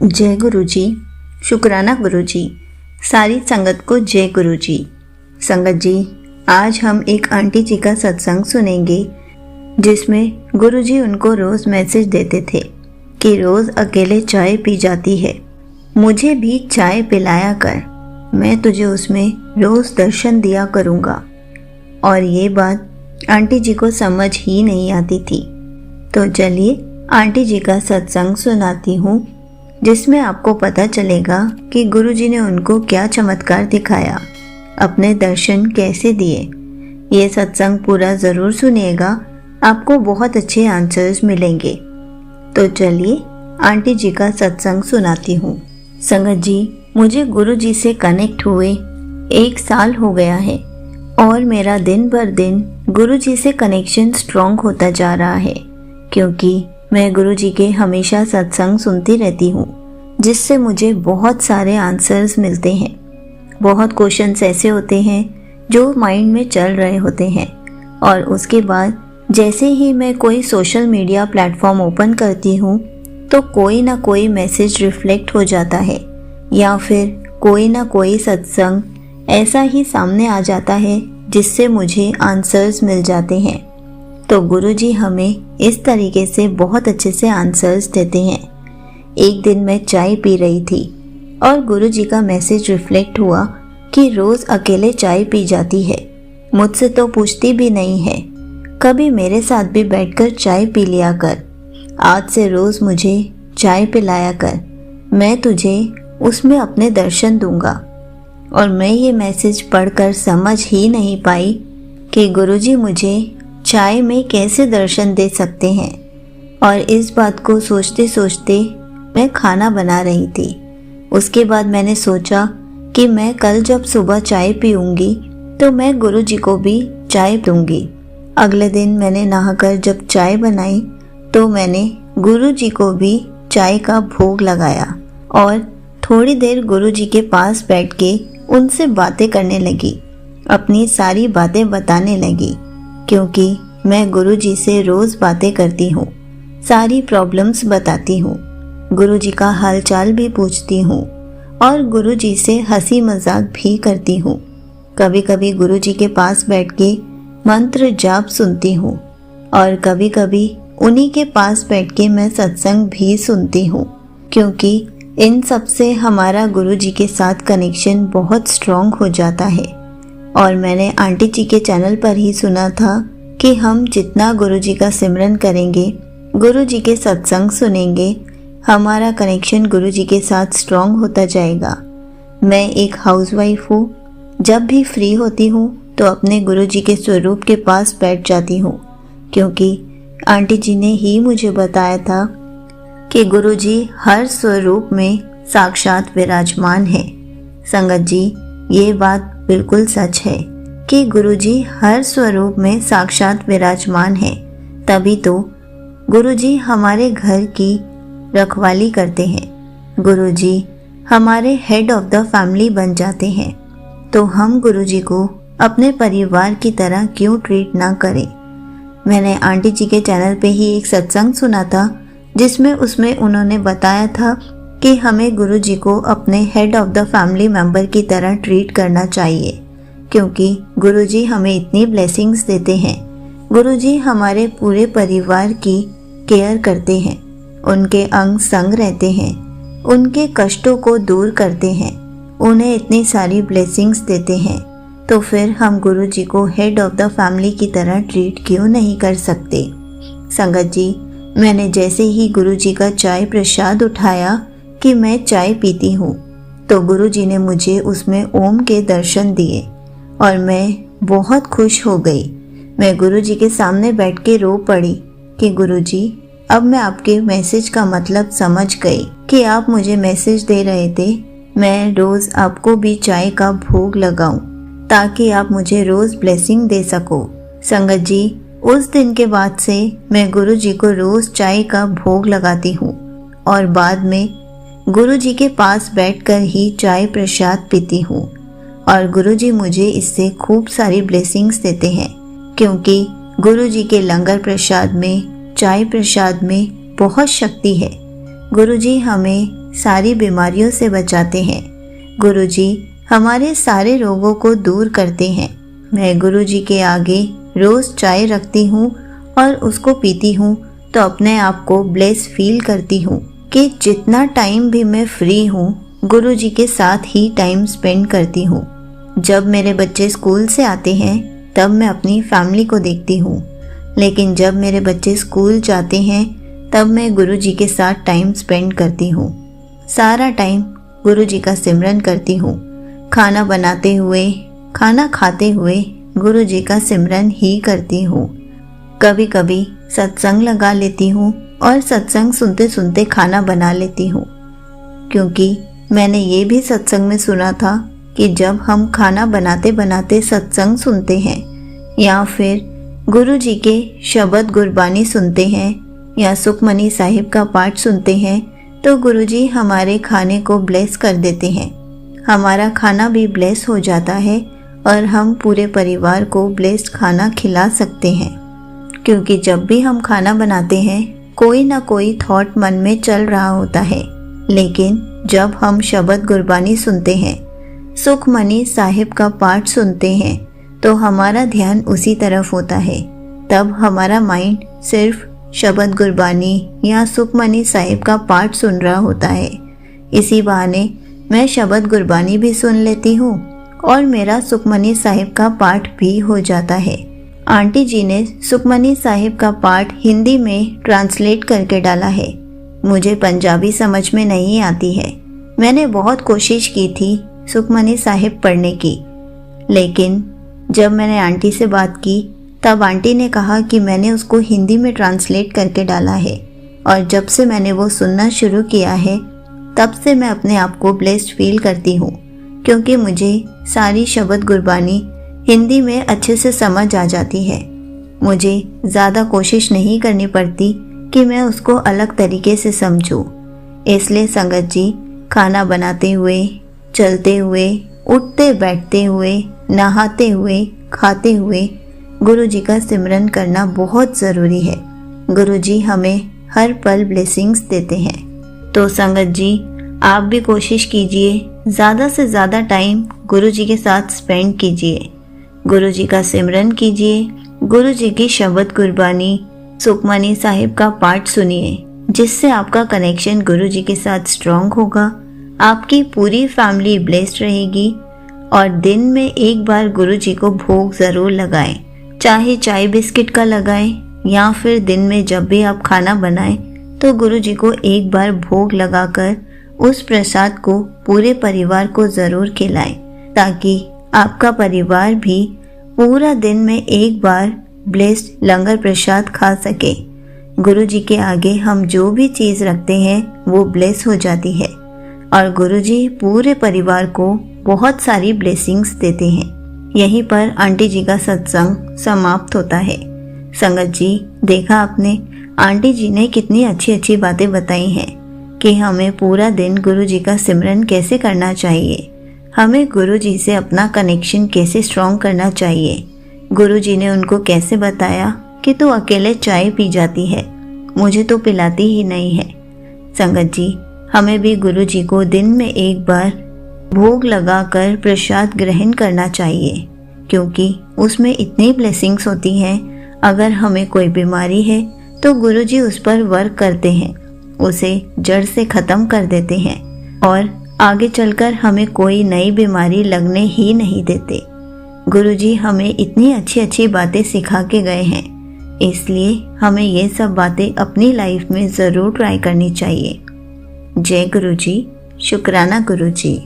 जय गुरु जी। शुक्राना गुरु जी। सारी संगत को जय गुरु जी। संगत जी, आज हम एक आंटी जी का सत्संग सुनेंगे जिसमें गुरु जी उनको रोज़ मैसेज देते थे कि रोज़ अकेले चाय पी जाती है, मुझे भी चाय पिलाया कर, मैं तुझे उसमें रोज़ दर्शन दिया करूँगा। और ये बात आंटी जी को समझ ही नहीं आती थी। तो चलिए आंटी जी का सत्संग सुनाती हूँ जिसमें आपको पता चलेगा कि गुरुजी ने उनको क्या चमत्कार दिखाया, अपने दर्शन कैसे दिए। ये सत्संग पूरा ज़रूर सुनिएगा, आपको बहुत अच्छे आंसर्स मिलेंगे। तो चलिए आंटी जी का सत्संग सुनाती हूँ। संगत जी, मुझे गुरुजी से कनेक्ट हुए 1 साल हो गया है और मेरा दिन भर दिन गुरुजी से कनेक्शन स्ट्रॉन्ग होता जा रहा है, क्योंकि मैं गुरुजी के हमेशा सत्संग सुनती रहती हूँ जिससे मुझे बहुत सारे आंसर्स मिलते हैं। बहुत क्वेश्चंस ऐसे होते हैं जो माइंड में चल रहे होते हैं और उसके बाद जैसे ही मैं कोई सोशल मीडिया प्लेटफॉर्म ओपन करती हूँ तो कोई ना कोई मैसेज रिफ्लेक्ट हो जाता है या फिर कोई ना कोई सत्संग ऐसा ही सामने आ जाता है जिससे मुझे आंसर्स मिल जाते हैं। तो गुरुजी हमें इस तरीके से बहुत अच्छे से आंसर्स देते हैं। एक दिन मैं चाय पी रही थी और गुरुजी का मैसेज रिफ्लेक्ट हुआ कि रोज़ अकेले चाय पी जाती है, मुझसे तो पूछती भी नहीं है, कभी मेरे साथ भी बैठकर चाय पी लिया कर, आज से रोज़ मुझे चाय पिलाया कर, मैं तुझे उसमें अपने दर्शन दूंगा। और मैं ये मैसेज पढ़कर समझ ही नहीं पाई कि गुरुजी मुझे चाय में कैसे दर्शन दे सकते हैं। और इस बात को सोचते सोचते मैं खाना बना रही थी। उसके बाद मैंने सोचा कि मैं कल जब सुबह चाय पीऊँगी तो मैं गुरुजी को भी चाय दूँगी। अगले दिन मैंने नहाकर जब चाय बनाई तो मैंने गुरुजी को भी चाय का भोग लगाया और थोड़ी देर गुरुजी के पास बैठ के उनसे बातें करने लगी, अपनी सारी बातें बताने लगी, क्योंकि मैं गुरुजी से रोज़ बातें करती हूँ, सारी प्रॉब्लम्स बताती हूँ, गुरुजी का हालचाल भी पूछती हूँ और गुरुजी से हंसी मजाक भी करती हूँ। कभी कभी गुरुजी के पास बैठ के मंत्र जाप सुनती हूँ और कभी कभी उन्हीं के पास बैठ के मैं सत्संग भी सुनती हूँ, क्योंकि इन सब से हमारा गुरुजी के साथ कनेक्शन बहुत स्ट्रॉन्ग हो जाता है। और मैंने आंटी जी के चैनल पर ही सुना था कि हम जितना गुरुजी का सिमरन करेंगे, गुरुजी के सत्संग सुनेंगे, हमारा कनेक्शन गुरुजी के साथ स्ट्रॉन्ग होता जाएगा। मैं एक हाउसवाइफ हूँ, जब भी फ्री होती हूँ तो अपने गुरुजी के स्वरूप के पास बैठ जाती हूँ, क्योंकि आंटी जी ने ही मुझे बताया था कि गुरुजी हर स्वरूप में साक्षात विराजमान है। संगत जी, ये बात बिल्कुल सच है कि गुरुजी हर स्वरूप में साक्षात विराजमान है, तभी तो गुरुजी हमारे घर की रखवाली करते हैं, गुरुजी हमारे हेड ऑफ द फैमिली बन जाते हैं। तो हम गुरुजी को अपने परिवार की तरह क्यों ट्रीट ना करें। मैंने आंटी जी के चैनल पे ही एक सत्संग सुना था जिसमें उन्होंने बताया था कि हमें गुरुजी को अपने head of the family member की तरह ट्रीट करना चाहिए, क्योंकि गुरुजी हमें इतनी ब्लेसिंग्स देते हैं। गुरुजी हमारे पूरे परिवार की केयर करते हैं, उनके अंग संग रहते हैं, उनके कष्टों को दूर करते हैं, उन्हें इतनी सारी ब्लेसिंग्स देते हैं। तो फिर हम गुरुजी को हेड ऑफ द फैमिली की तरह ट्रीट क्यों नहीं कर सकते। संगत जी, मैंने जैसे ही गुरुजी का चाय प्रसाद उठाया कि मैं चाय पीती हूँ तो गुरुजी ने मुझे उसमें ओम के दर्शन दिए और मैं बहुत खुश हो गई। मैं गुरुजी के सामने बैठ के रो पड़ी कि गुरुजी, अब मैं आपके मैसेज का मतलब समझ गई कि आप मुझे मैसेज दे रहे थे मैं रोज़ आपको भी चाय का भोग लगाऊं ताकि आप मुझे रोज़ ब्लेसिंग दे सको। संगत जी, उस दिन के बाद से मैं गुरुजी को रोज़ चाय का भोग लगाती हूँ और बाद में गुरुजी के पास बैठकर ही चाय प्रसाद पीती हूँ और गुरुजी मुझे इससे खूब सारी ब्लेसिंग्स देते हैं, क्योंकि गुरुजी के लंगर प्रसाद में, चाय प्रसाद में बहुत शक्ति है। गुरुजी हमें सारी बीमारियों से बचाते हैं। गुरुजी हमारे सारे रोगों को दूर करते हैं। मैं गुरुजी के आगे रोज़ चाय रखती हूँ और उसको पीती हूँ तो अपने आप को ब्लेस फील करती हूँ कि जितना टाइम भी मैं फ्री हूँ गुरुजी के साथ ही टाइम स्पेंड करती हूँ। जब मेरे बच्चे स्कूल से आते हैं तब मैं अपनी फैमिली को देखती हूँ, लेकिन जब मेरे बच्चे स्कूल जाते हैं तब मैं गुरुजी के साथ टाइम स्पेंड करती हूँ। सारा टाइम गुरुजी का सिमरन करती हूँ। खाना बनाते हुए, खाना खाते हुए गुरुजी का सिमरन ही करती हूँ। कभी कभी सत्संग लगा लेती हूँ और सत्संग सुनते सुनते खाना बना लेती हूँ, क्योंकि मैंने ये भी सत्संग में सुना था कि जब हम खाना बनाते बनाते सत्संग सुनते हैं या फिर गुरुजी के शब्द गुरबानी सुनते हैं या सुखमनी साहिब का पाठ सुनते हैं तो गुरुजी हमारे खाने को ब्लेस कर देते हैं। हमारा खाना भी ब्लेस हो जाता है और हम पूरे परिवार को ब्लेस्ड खाना खिला सकते हैं, क्योंकि जब भी हम खाना बनाते हैं कोई ना कोई थॉट मन में चल रहा होता है, लेकिन जब हम शब्द गुरबानी सुनते हैं, सुखमनी साहिब का पाठ सुनते हैं तो हमारा ध्यान उसी तरफ होता है। तब हमारा माइंड सिर्फ शब्द गुरबानी या सुखमनी साहिब का पाठ सुन रहा होता है। इसी बहाने मैं शब्द गुरबानी भी सुन लेती हूँ और मेरा सुखमनी साहिब का पाठ भी हो जाता है। आंटी जी ने सुखमनी साहिब का पाठ हिंदी में ट्रांसलेट करके डाला है। मुझे पंजाबी समझ में नहीं आती है। मैंने बहुत कोशिश की थी सुखमनी साहिब पढ़ने की, लेकिन जब मैंने आंटी से बात की तब आंटी ने कहा कि मैंने उसको हिंदी में ट्रांसलेट करके डाला है और जब से मैंने वो सुनना शुरू किया है तब से मैं अपने आप को ब्लेस्ड फील करती हूँ, क्योंकि मुझे सारी शब्द गुरबानी हिंदी में अच्छे से समझ आ जाती है। मुझे ज़्यादा कोशिश नहीं करनी पड़ती कि मैं उसको अलग तरीके से समझूं। इसलिए संगत जी, खाना बनाते हुए, चलते हुए, उठते बैठते हुए, नहाते हुए, खाते हुए गुरुजी का सिमरन करना बहुत ज़रूरी है। गुरुजी हमें हर पल ब्लेसिंग्स देते हैं। तो संगत जी, आप भी कोशिश कीजिए, ज़्यादा से ज़्यादा टाइम गुरुजी के साथ स्पेंड कीजिए। गुरुजी का सिमरन कीजिए, गुरुजी की शब्द गुरबानी, सुखमनी साहिब का पाठ सुनिए, जिससे आपका कनेक्शन गुरुजी के साथ स्ट्रॉन्ग होगा। आपकी पूरी फैमिली ब्लेस्ड रहेगी। और दिन में एक बार गुरुजी को भोग ज़रूर लगाएं, चाहे चाय बिस्किट का लगाएं या फिर दिन में जब भी आप खाना बनाएं तो गुरुजी को एक बार भोग लगाकर उस प्रसाद को पूरे परिवार को ज़रूर खिलाएं, ताकि आपका परिवार भी पूरा दिन में एक बार ब्लेस्ड लंगर प्रसाद खा सके। गुरुजी के आगे हम जो भी चीज़ रखते हैं वो ब्लेस हो जाती है और गुरुजी पूरे परिवार को बहुत सारी ब्लेसिंग्स देते हैं। यहीं पर आंटी जी का सत्संग समाप्त होता है। संगत जी, देखा आपने, आंटी जी ने कितनी अच्छी अच्छी बातें बताई हैं कि हमें पूरा दिन गुरुजी का सिमरन कैसे करना चाहिए, हमें गुरुजी से अपना कनेक्शन कैसे स्ट्रॉन्ग करना चाहिए। गुरुजी ने उनको कैसे बताया कि तू अकेले चाय पी जाती है, मुझे तो पिलाती ही नहीं है। संगत जी, हमें भी गुरुजी को दिन में एक बार भोग लगाकर प्रसाद ग्रहण करना चाहिए, क्योंकि उसमें इतनी ब्लेसिंग्स होती हैं। अगर हमें कोई बीमारी है तो गुरुजी उस पर वर्क करते हैं, उसे जड़ से ख़त्म कर देते हैं और आगे चलकर हमें कोई नई बीमारी लगने ही नहीं देते। गुरुजी हमें इतनी अच्छी अच्छी बातें सिखा के गए हैं, इसलिए हमें ये सब बातें अपनी लाइफ में ज़रूर ट्राई करनी चाहिए। जय गुरुजी, शुक्राना गुरुजी।